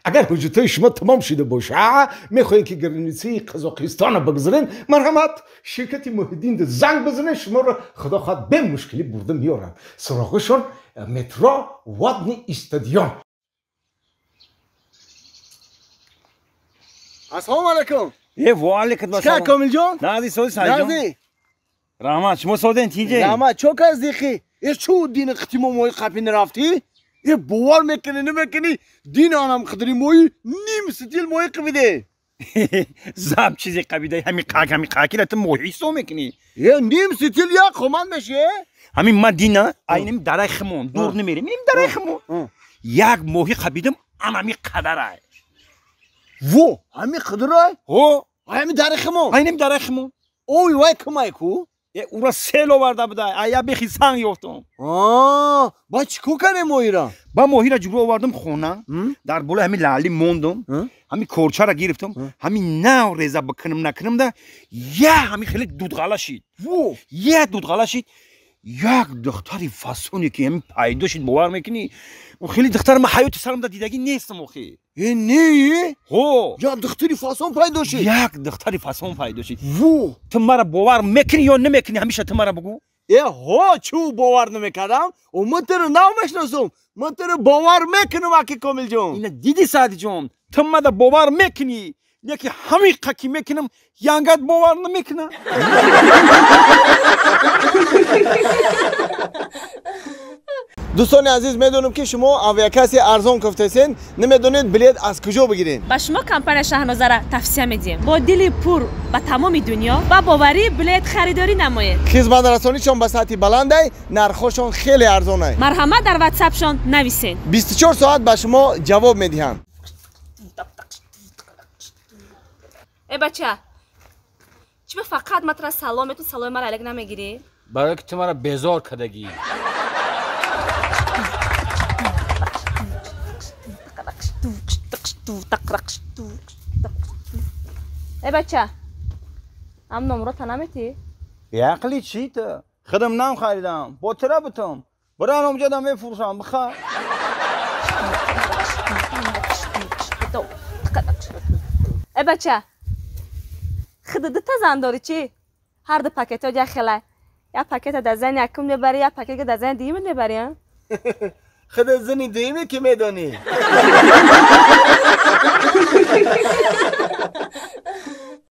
اگر حجتای شما تمام شده باشه میخواین که گرانیسی قزاقستان بگذارین مرحمت شرکت محیدین زنگ بزنه شما رو خدا خواهد به مشکلی برده میارن سراغشون مترو وادنی استادیوم. السلام علیکم. و علیکم السلام. چه کامل جان؟ نازی سوی سایجان. نازی. رحمت شما سودن تیجه. رحمت چوک از دیخی. چو دین ختیمو موی قپی نرفتی؟ یه باور میکنی نمیکنی دین آنم خدری موی نیم ستیل موی قبیده. زب چیزی قبیده همین قاکی رت موی سو میکنی. یه نیم ستیل یا خمان بشه؟ همین مدینه اینم درای خمون دور نمیریم اینم درای خمون. یک موی قبیدم همین قدره. و همین قدره؟ هو. همین درای خمون. اینم درای خمون. اوی وای کمای کو؟ او را سیل آورده بوده. ایا بخی سنگ یافتم. با چیکو کنه موی را؟ با موی را جلو آوردم خونه. در بالا همین لالی موندم. همین کورچه را گرفتم. همین نو ریزه بکنم نکنم ده. یا همین خیلی دودغاله شید. یه دودغاله شید. یک دختری فاسونی که همین پیدا شید باور میکنی. و خیلی دختر ما حیات سرم ده دیدگی نیستم آخی. نه؟ هو. یا دختری فاسون پیدا شید. یک دختری فاسون پیدا شید. تو مرا باور میکنی یا نمیکنی همیشه تو مرا بگو. ها چو باور نمیکردم و من تر نمیشناسم من تر باور میکنم اکی کامل جان. اینا دیدی سعدی جان تو مرا باور میکنی یکی همین قکی میکنم یانگت باور نمیکنه. دوستان عزیز میدونم که شما اویاکسی ارزان گفتین نمیدونید بلیط از کجا بگیرین. با شما کمپانی شهرنازه را توصیه میدیم با دلی پر به تمام دنیا با باوری بلیط خریداری نمایید. خدمت رسانیشون به سطح بلنده نرخشون خیلی ارزانه. مرحمت در واتساپشون نویسین 24 ساعت به شما جواب میدهن. ای بچه چی فقط متر سلامتون سلام مرا الگ نمیگیری؟ برای که تو مرا بیزار کردگی. ای بچه هم نمرو تنمیتی؟ عقلی چی تو؟ خودم نام خریدم با تره بتم برای اونجا دم میفروشم بخواه. ای بچه خودت زن داری چی؟ هر دو پاکت ها جا خیلی یا پاکت در زن یکم میبری یا پاکت در زن دیگه میبری ها؟ خود زنی دیمه که میدانی.